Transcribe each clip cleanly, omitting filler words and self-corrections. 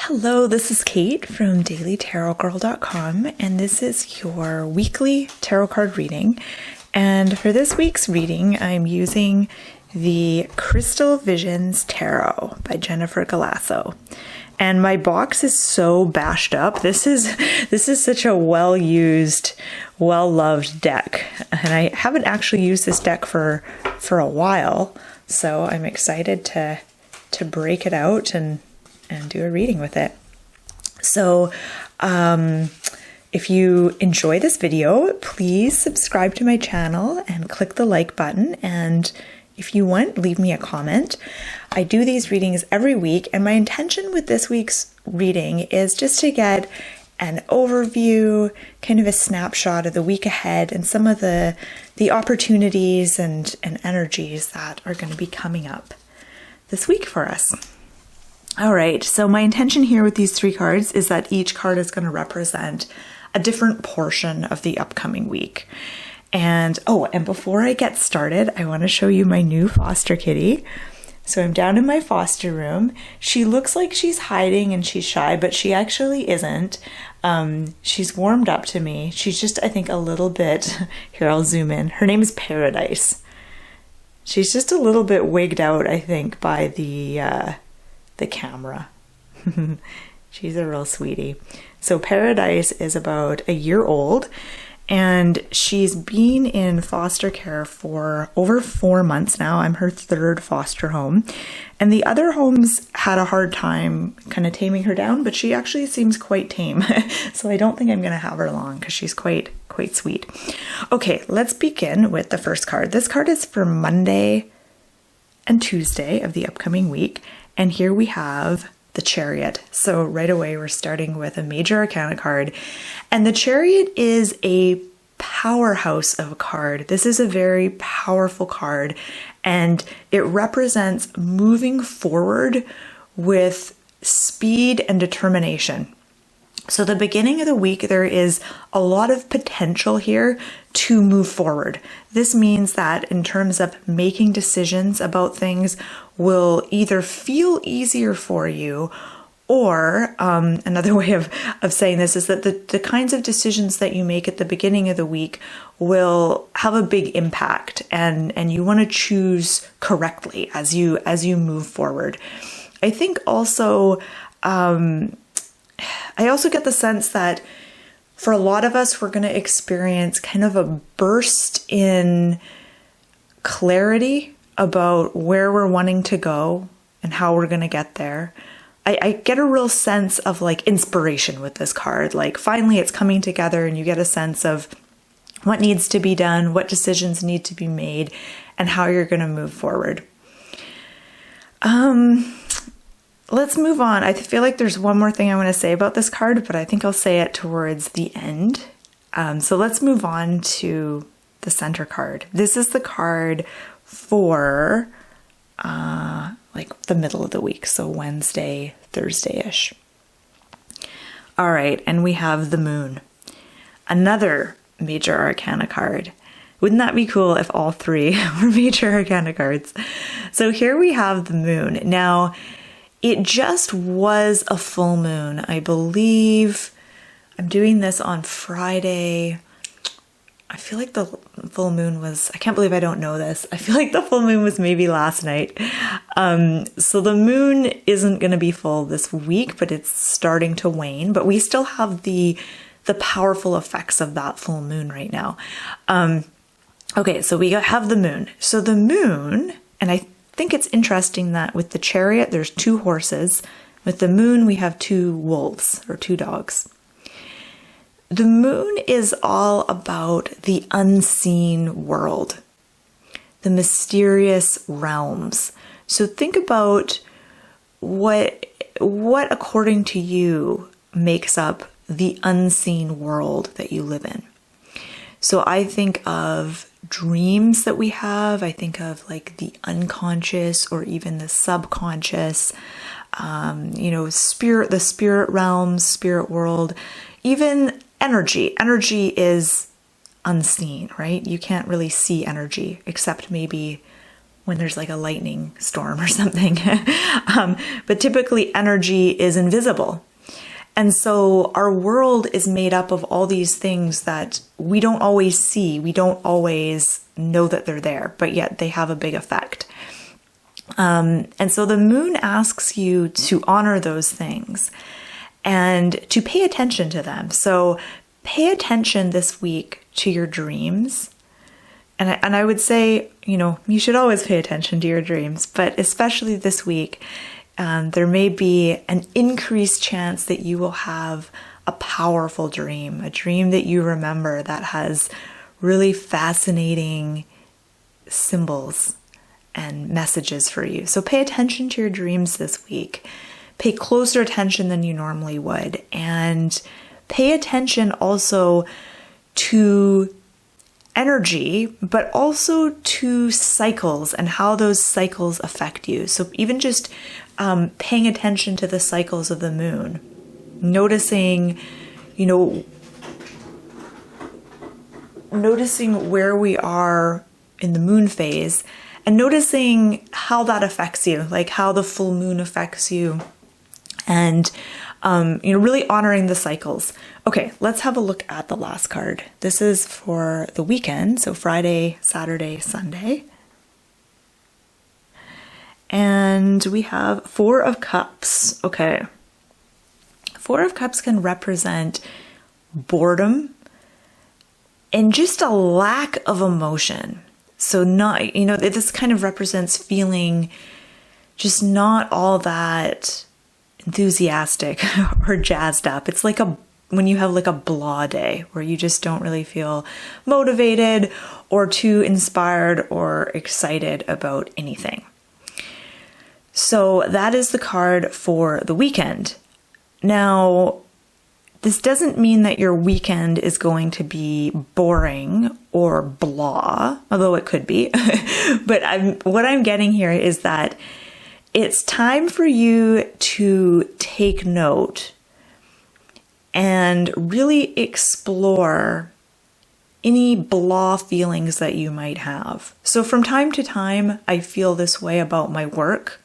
Hello, this is Kate from dailytarotgirl.com, and this is your weekly tarot card reading. And for this week's reading, I'm using the Crystal Visions Tarot by Jennifer Galasso. And my box is so bashed up. This is such a well-used, well-loved deck. And I haven't actually used this deck for a while, so I'm excited to break it out and do a reading with it. So if you enjoy this video, please subscribe to my channel and click the like button. And if you want, leave me a comment. I do these readings every week, and my intention with this week's reading is just to get an overview, kind of a snapshot of the week ahead and some of the opportunities and energies that are going to be coming up this week for us. All right, so my intention here with these three cards is that each card is going to represent a different portion of the upcoming week. And before I get started, I want to show you my new foster kitty. So I'm down in my foster room. She looks like she's hiding and she's shy, but she actually isn't. She's warmed up to me. She's just, I think, a little bit, here I'll zoom in. Her name is Paradise. She's just a little bit wigged out, I think, by the camera. She's a real sweetie. So Paradise is about a year old, and she's been in foster care for over 4 months now. I'm her third foster home, and the other homes had a hard time kind of taming her down, but she actually seems quite tame. So I don't think I'm going to have her long because she's quite sweet. Okay, let's begin with the first card. This card is for Monday and Tuesday of the upcoming week. And here we have the Chariot. So right away, we're starting with a major arcana card. And the Chariot is a powerhouse of a card. This is a very powerful card, and it represents moving forward with speed and determination. So the beginning of the week, there is a lot of potential here to move forward. This means that in terms of making decisions about things will either feel easier for you, or another way of saying this is that the kinds of decisions that you make at the beginning of the week will have a big impact, and you want to choose correctly as you move forward. I think also, I also get the sense that for a lot of us, we're going to experience kind of a burst in clarity about where we're wanting to go and how we're going to get there. I get a real sense of like inspiration with this card. Like finally it's coming together, and you get a sense of what needs to be done, what decisions need to be made, and how you're going to move forward. Let's move on. I feel like there's one more thing I want to say about this card, but I think I'll say it towards the end. So let's move on to the center card. This is the card for like the middle of the week, so Wednesday, Thursday-ish. All right, and we have the Moon, another major arcana card. Wouldn't that be cool if all three were major arcana cards? So here we have the Moon. Now, it just was a full moon. I believe I'm doing this on Friday. I feel like the full moon was, I can't believe I don't know this. I feel like the full moon was maybe last night. So the moon isn't going to be full this week, but it's starting to wane. But we still have the powerful effects of that full moon right now. Okay, so we have the moon. So the moon, and I think it's interesting that with the Chariot, there's 2 horses. With the moon, we have 2 wolves or 2 dogs. The moon is all about the unseen world, the mysterious realms. So think about what according to you makes up the unseen world that you live in. So I think of dreams that we have. I think of like the unconscious or even the subconscious, the spirit realms, spirit world, even energy. Energy is unseen, right? You can't really see energy except maybe when there's like a lightning storm or something. But typically energy is invisible. And so our world is made up of all these things that we don't always see. We don't always know that they're there, but yet they have a big effect. And so the moon asks you to honor those things and to pay attention to them. So pay attention this week to your dreams. And I would say, you should always pay attention to your dreams, but especially this week, there may be an increased chance that you will have a powerful dream, a dream that you remember that has really fascinating symbols and messages for you. So pay attention to your dreams this week. Pay closer attention than you normally would. And pay attention also to energy, but also to cycles and how those cycles affect you. So even just paying attention to the cycles of the moon, noticing where we are in the moon phase and noticing how that affects you, like how the full moon affects you, and really honoring the cycles. Okay, let's have a look at the last card. This is for the weekend, so Friday, Saturday, Sunday. And we have Four of Cups. Okay. Four of Cups can represent boredom and just a lack of emotion. So this kind of represents feeling just not all that enthusiastic or jazzed up. It's like when you have like a blah day where you just don't really feel motivated or too inspired or excited about anything. So that is the card for the weekend. Now, this doesn't mean that your weekend is going to be boring or blah, although it could be. But what I'm getting here is that it's time for you to take note and really explore any blah feelings that you might have. So from time to time, I feel this way about my work.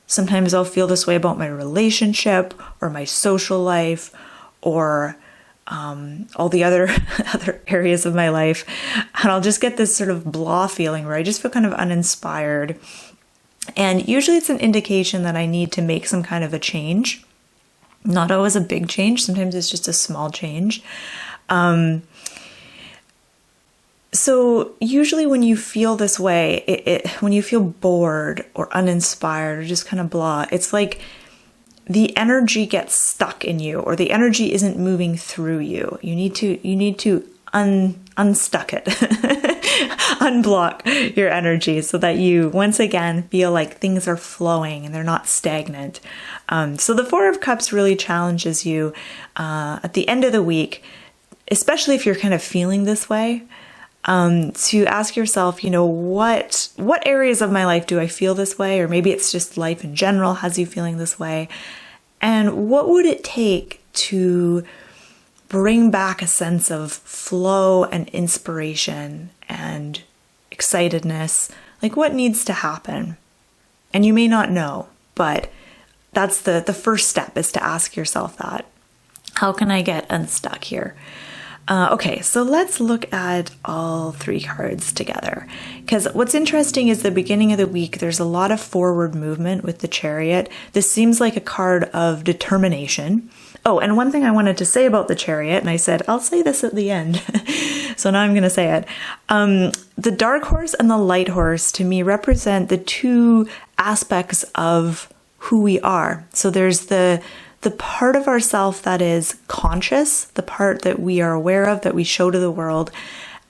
Sometimes I'll feel this way about my relationship or my social life or all the other areas of my life. And I'll just get this sort of blah feeling where I just feel kind of uninspired. And usually it's an indication that I need to make some kind of a change. Not always a big change. Sometimes it's just a small change. So usually when you feel this way, when you feel bored or uninspired or just kind of blah, it's like the energy gets stuck in you or the energy isn't moving through you. You need to unstuck it, unblock your energy so that you once again feel like things are flowing and they're not stagnant. So the Four of Cups really challenges you at the end of the week, especially if you're kind of feeling this way, to ask yourself, what areas of my life do I feel this way? Or maybe it's just life in general has you feeling this way. And what would it take to bring back a sense of flow and inspiration and excitedness? Like what needs to happen? And you may not know, but that's the first step, is to ask yourself that. How can I get unstuck here? Okay, so let's look at all three cards together. Because what's interesting is the beginning of the week, there's a lot of forward movement with the Chariot. This seems like a card of determination. Oh, and one thing I wanted to say about the Chariot, and I said, I'll say this at the end. So now I'm going to say it. The dark horse and the light horse to me represent the two aspects of who we are. So there's the part of ourself that is conscious, the part that we are aware of, that we show to the world,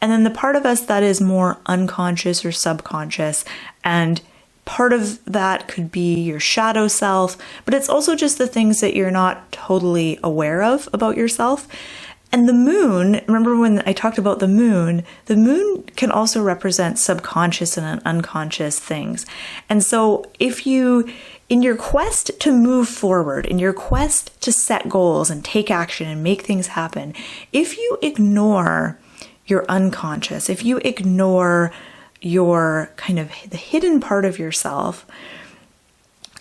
and then the part of us that is more unconscious or subconscious. And part of that could be your shadow self, but it's also just the things that you're not totally aware of about yourself. And the moon, remember when I talked about the moon can also represent subconscious and unconscious things. And so if you, in your quest to move forward, in your quest to set goals and take action and make things happen, if you ignore your unconscious, if you ignore your kind of the hidden part of yourself.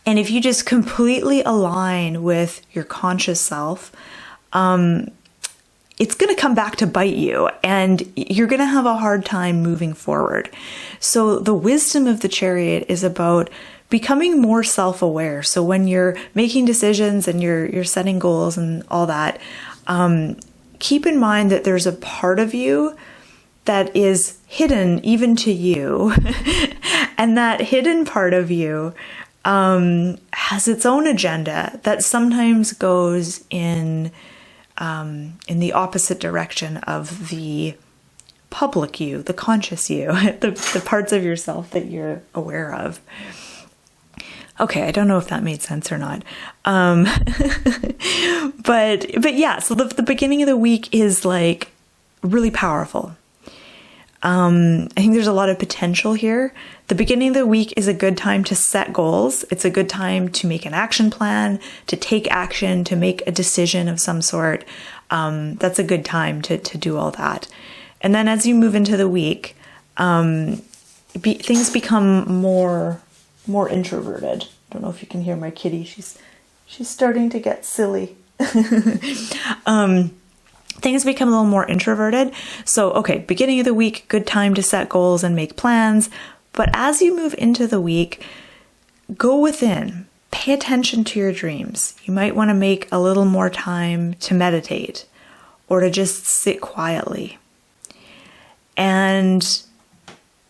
And if you just completely align with your conscious self, it's going to come back to bite you, and you're going to have a hard time moving forward. So the wisdom of the Chariot is about becoming more self-aware. So when you're making decisions and you're setting goals and all that, keep in mind that there's a part of you that is hidden even to you. And that hidden part of you has its own agenda that sometimes goes in the opposite direction of the public you, the conscious you, the parts of yourself that you're aware of. Okay, I don't know if that made sense or not. But yeah, so the beginning of the week is like really powerful. I think there's a lot of potential here. The beginning of the week is a good time to set goals. It's a good time to make an action plan, to take action, to make a decision of some sort. That's a good time to do all that. And then as you move into the week, things become more introverted. I don't know if you can hear my kitty. She's starting to get silly. Things become a little more introverted. So, okay, beginning of the week, good time to set goals and make plans. But as you move into the week, go within. Pay attention to your dreams. You might want to make a little more time to meditate or to just sit quietly. And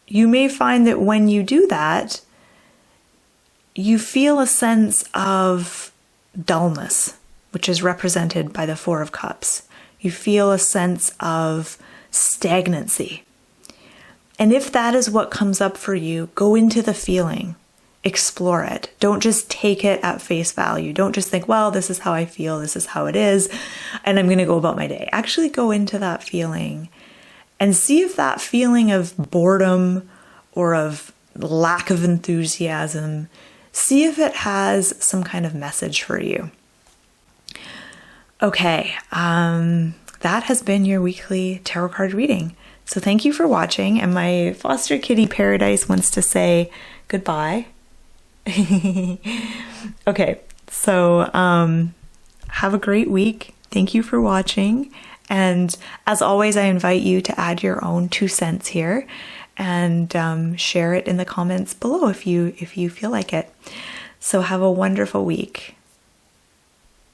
you may find that when you do that, you feel a sense of dullness, which is represented by the Four of Cups. You feel a sense of stagnancy. And if that is what comes up for you, go into the feeling, explore it. Don't just take it at face value. Don't just think, well, this is how I feel, this is how it is, and I'm going to go about my day. Actually go into that feeling and see if that feeling of boredom or of lack of enthusiasm, see if it has some kind of message for you. Okay, that has been your weekly tarot card reading. So thank you for watching, and my foster kitty Paradise wants to say goodbye. Okay, so have a great week. Thank you for watching, and as always, I invite you to add your own 2 cents here and share it in the comments below if you feel like it. So have a wonderful week.